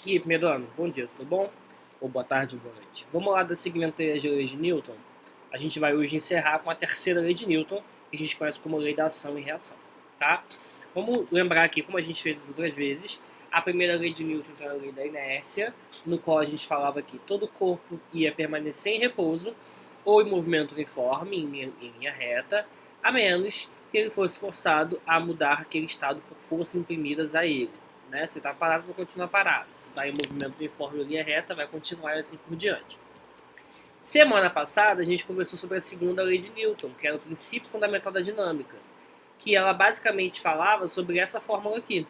E aí, primeiro ano, bom dia, tudo bom? Ou boa tarde, ou boa noite. Vamos lá da segmento das leis de Newton. A gente vai hoje encerrar com a terceira lei de Newton, que a gente conhece como lei da ação e reação, tá? Vamos lembrar aqui, como a gente fez outras vezes, a primeira lei de Newton é a lei da inércia, no qual a gente falava que todo corpo ia permanecer em repouso ou em movimento uniforme, em linha reta, a menos que ele fosse forçado a mudar aquele estado por forças imprimidas a ele. Né? Se está parado, vai continuar parado. Se está em movimento uniforme em linha reta, vai continuar assim por diante. Semana passada, a gente conversou sobre a segunda lei de Newton, que era o princípio fundamental da dinâmica, que ela basicamente falava sobre essa fórmula aqui.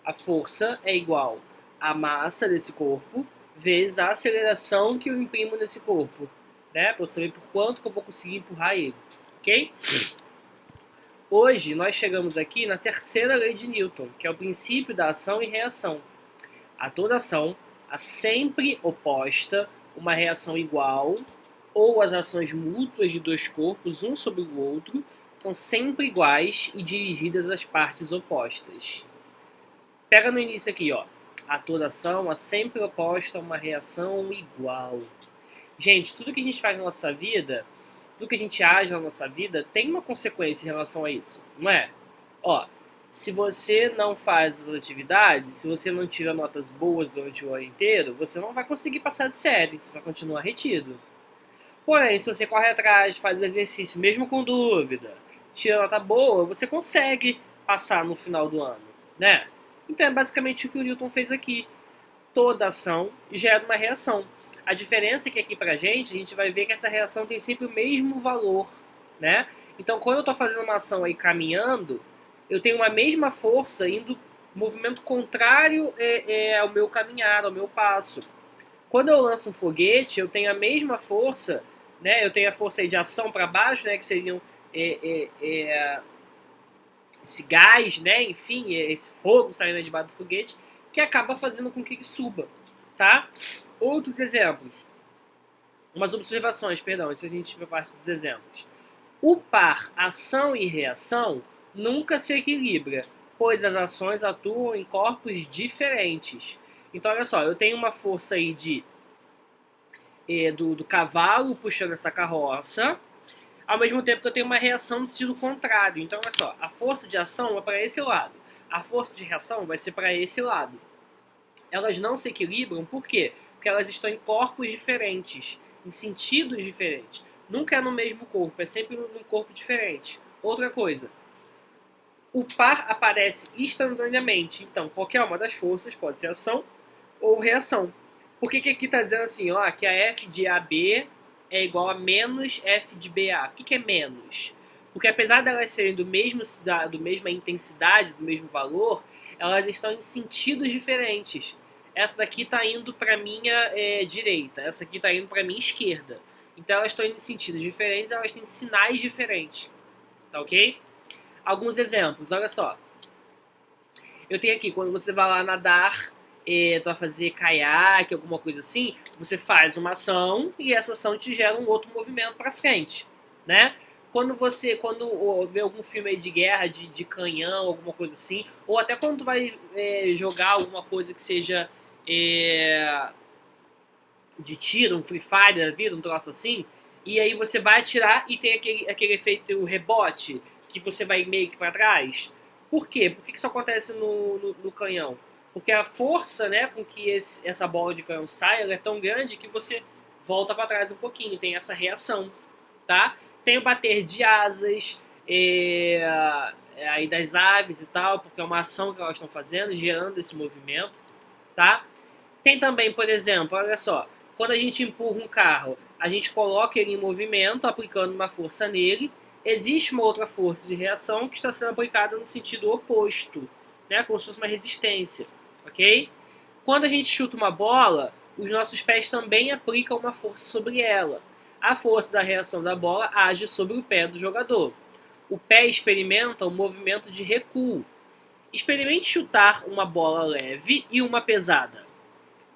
A força é igual à massa desse corpo vezes a aceleração que eu imprimo nesse corpo, né? Para eu saber por quanto que eu vou conseguir empurrar ele, ok? Hoje nós chegamos aqui na terceira lei de Newton, que é o princípio da ação e reação. A toda ação há sempre oposta uma reação igual, ou as ações mútuas de dois corpos, um sobre o outro, são sempre iguais e dirigidas às partes opostas. Pega no início aqui, ó. A toda ação há sempre oposta uma reação igual. Gente, tudo que a gente faz na nossa vida, tudo que a gente age na nossa vida, tem uma consequência em relação a isso, não é? Ó, se você não faz as atividades, se você não tira notas boas durante o ano inteiro, você não vai conseguir passar de série, você vai continuar retido. Porém, se você corre atrás, faz o exercício, mesmo com dúvida, tira nota boa, você consegue passar no final do ano, né? Então é basicamente o que o Newton fez aqui. Toda ação gera uma reação. A diferença é que aqui pra gente vai ver que essa reação tem sempre o mesmo valor, né? Então, quando eu estou fazendo uma ação aí caminhando, eu tenho uma mesma força indo movimento contrário ao meu caminhar, ao meu passo. Quando eu lanço um foguete, eu tenho a mesma força, né? Eu tenho a força aí de ação para baixo, né? Que seriam esse gás, né? Enfim, esse fogo saindo de baixo do foguete, que acaba fazendo com que ele suba, tá? Outros exemplos, umas observações, perdão, antes a gente ir para a parte dos exemplos. O par ação e reação nunca se equilibra, pois as ações atuam em corpos diferentes. Então, olha só, eu tenho uma força aí do cavalo puxando essa carroça, ao mesmo tempo que eu tenho uma reação no sentido contrário. Então, olha só, a força de ação vai para esse lado, a força de reação vai ser para esse lado. Elas não se equilibram, por quê? Porque elas estão em corpos diferentes, em sentidos diferentes. Nunca é no mesmo corpo, é sempre num corpo diferente. Outra coisa, o par aparece instantaneamente, então qualquer uma das forças pode ser ação ou reação. Por que aqui está dizendo assim, ó, que a F de AB é igual a menos F de BA? O que é menos? Porque apesar de elas serem do mesma intensidade, do mesmo valor, elas estão em sentidos diferentes. Essa daqui está indo para a minha direita, essa aqui está indo para a minha esquerda. Então elas estão em sentidos diferentes, elas têm sinais diferentes. Tá ok? Alguns exemplos, olha só. Eu tenho aqui, quando você vai lá nadar, tu vai fazer caiaque, alguma coisa assim, você faz uma ação e essa ação te gera um outro movimento para frente, né? Quando vê algum filme aí de guerra, de canhão, alguma coisa assim, ou até quando tu vai jogar alguma coisa que seja de tiro, um Free Fire da vida, um troço assim, e aí você vai atirar e tem aquele efeito rebote, que você vai meio que para trás. Por quê? Por que isso acontece no canhão? Porque a força, né, com que essa bola de canhão sai, ela é tão grande que você volta para trás um pouquinho, tem essa reação, tá? Tem o bater de asas, aí das aves e tal, porque é uma ação que elas estão fazendo, gerando esse movimento, tá? Tem também, por exemplo, olha só, quando a gente empurra um carro, a gente coloca ele em movimento, aplicando uma força nele. Existe uma outra força de reação que está sendo aplicada no sentido oposto, né? Como se fosse uma resistência, ok? Quando a gente chuta uma bola, os nossos pés também aplicam uma força sobre ela. A força da reação da bola age sobre o pé do jogador. O pé experimenta um movimento de recuo. Experimente chutar uma bola leve e uma pesada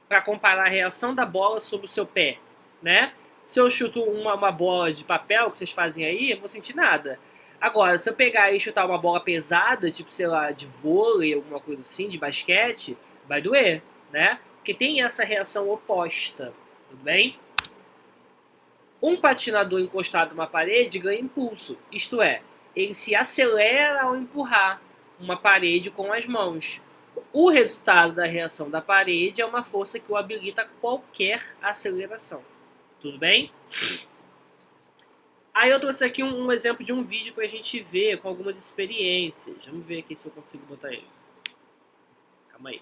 para comparar a reação da bola sobre o seu pé, né? Se eu chuto uma bola de papel, que vocês fazem aí, eu não vou sentir nada. Agora, se eu pegar e chutar uma bola pesada, tipo, sei lá, de vôlei, alguma coisa assim, de basquete, vai doer, né? Porque tem essa reação oposta, tudo bem? Um patinador encostado numa parede ganha impulso, isto é, ele se acelera ao empurrar uma parede com as mãos. O resultado da reação da parede é uma força que o habilita a qualquer aceleração. Tudo bem? Aí eu trouxe aqui um exemplo de um vídeo para a gente ver com algumas experiências. Vamos ver aqui se eu consigo botar ele. Calma aí.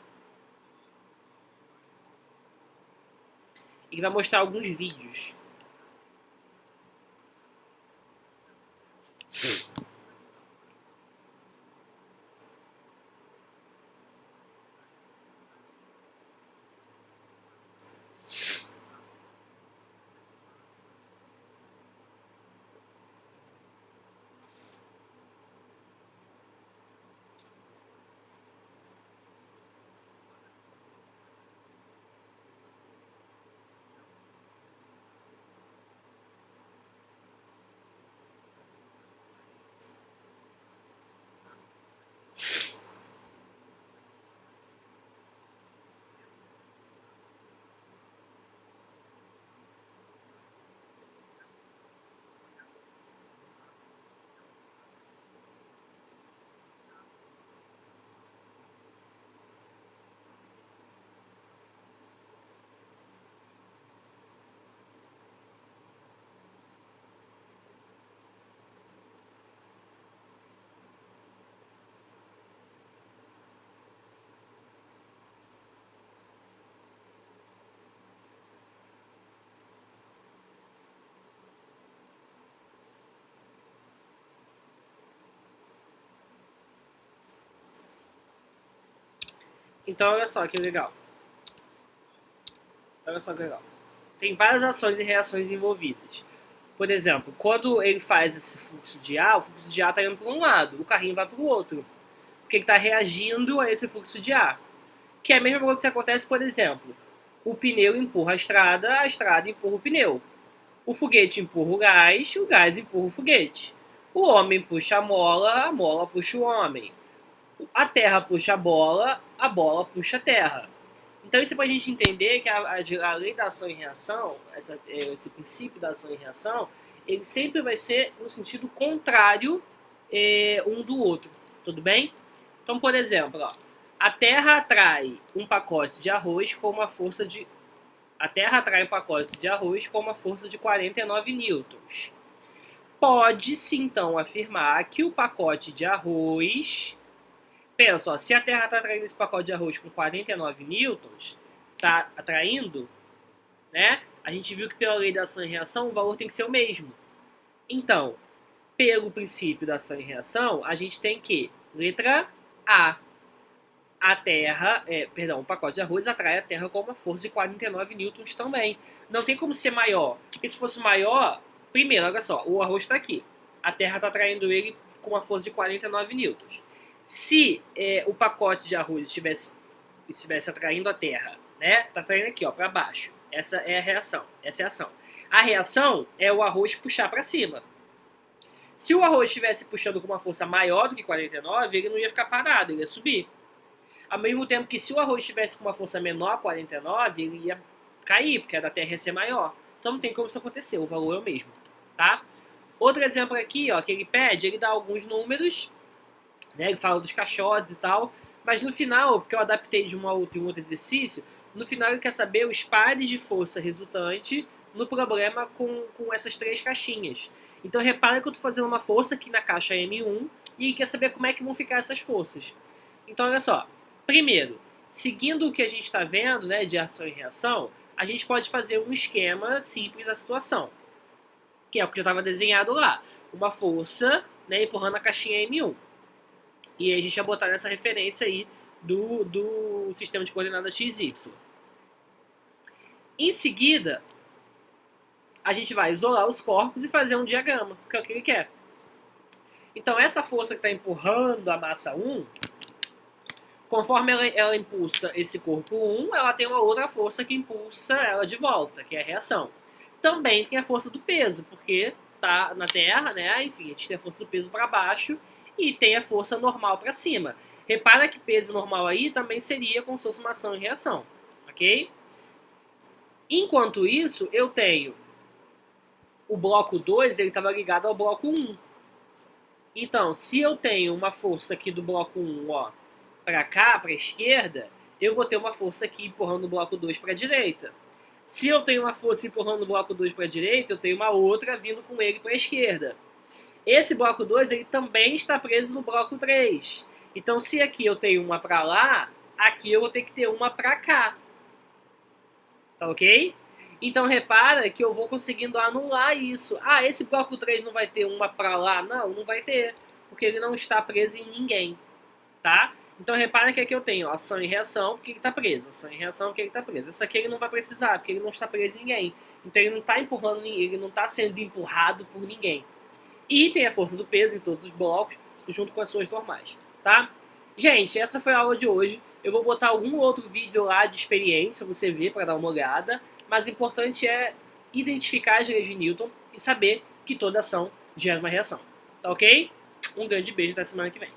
Ele vai mostrar alguns vídeos. Então, olha só que legal. Olha só que legal. Tem várias ações e reações envolvidas. Por exemplo, quando ele faz esse fluxo de ar, o fluxo de ar está indo para um lado, o carrinho vai para o outro. Porque ele está reagindo a esse fluxo de ar. Que é a mesma coisa que acontece, por exemplo, o pneu empurra a estrada empurra o pneu. O foguete empurra o gás empurra o foguete. O homem puxa a mola puxa o homem. A terra puxa a bola puxa a terra. Então isso é para a gente entender que a lei da ação e reação, esse princípio da ação e reação, ele sempre vai ser no sentido contrário um do outro, tudo bem? Então, por exemplo, ó, a Terra atrai um pacote de arroz com uma força de... A Terra atrai um pacote de arroz com uma força de 49 newtons. Pode-se, então, afirmar que o pacote de arroz... Pensa, ó, se a Terra está atraindo esse pacote de arroz com 49 newtons, está atraindo, né? A gente viu que pela lei da ação e reação o valor tem que ser o mesmo. Então, pelo princípio da ação e reação, a gente tem que, letra A, o pacote de arroz atrai a Terra com uma força de 49 newtons também. Não tem como ser maior, porque se fosse maior, primeiro, olha só, o arroz está aqui, a Terra está atraindo ele com uma força de 49 newtons. Se o pacote de arroz estivesse atraindo a Terra, né? Tá atraindo aqui, ó, para baixo. Essa é a reação. Essa é a ação. A reação é o arroz puxar para cima. Se o arroz estivesse puxando com uma força maior do que 49, ele não ia ficar parado, ele ia subir. Ao mesmo tempo que se o arroz estivesse com uma força menor a 49, ele ia cair, porque a da Terra ia ser maior. Então não tem como isso acontecer, o valor é o mesmo, tá? Outro exemplo aqui, ó, que ele pede, ele dá alguns números, né, ele fala dos caixotes e tal, mas no final, porque eu adaptei de um outro exercício, no final ele quer saber os pares de força resultante no problema com essas três caixinhas. Então repara que eu estou fazendo uma força aqui na caixa M1 e ele quer saber como é que vão ficar essas forças. Então olha só, primeiro, seguindo o que a gente está vendo, né, de ação e reação, a gente pode fazer um esquema simples da situação, que é o que já estava desenhado lá. Uma força, né, empurrando a caixinha M1. E aí a gente vai botar nessa referência aí do sistema de coordenadas XY. Em seguida, a gente vai isolar os corpos e fazer um diagrama, que é o que ele quer. Então essa força que está empurrando a massa 1, conforme ela impulsa esse corpo 1, ela tem uma outra força que impulsa ela de volta, que é a reação. Também tem a força do peso, porque tá na Terra, né? Enfim, a gente tem a força do peso para baixo e tem a força normal para cima. Repara que peso normal aí também seria como se fosse uma ação e reação, ok? ok? Enquanto isso, eu tenho o bloco 2, ele estava ligado ao bloco 1. Então, se eu tenho uma força aqui do bloco 1, ó, para cá, para a esquerda, eu vou ter uma força aqui empurrando o bloco 2 para a direita. Se eu tenho uma força empurrando o bloco 2 para a direita, eu tenho uma outra vindo com ele para a esquerda. Esse bloco 2 ele também está preso no bloco 3. Então, se aqui eu tenho uma para lá, aqui eu vou ter que ter uma para cá. Tá ok? Então, repara que eu vou conseguindo anular isso. Ah, esse bloco 3 não vai ter uma para lá? Não, não vai ter, porque ele não está preso em ninguém. Tá? Então, repara que aqui eu tenho ação e reação, porque ele está preso. Ação e reação, porque ele está preso. Essa aqui ele não vai precisar, porque ele não está preso em ninguém. Então, ele não está empurrando, ele não está sendo empurrado por ninguém. E tem a força do peso em todos os blocos, junto com as suas normais, tá? Gente, essa foi a aula de hoje. Eu vou botar algum outro vídeo lá de experiência, você ver, para dar uma olhada. Mas o importante é identificar as leis de Newton e saber que toda ação gera uma reação. Tá ok? Um grande beijo, até semana que vem.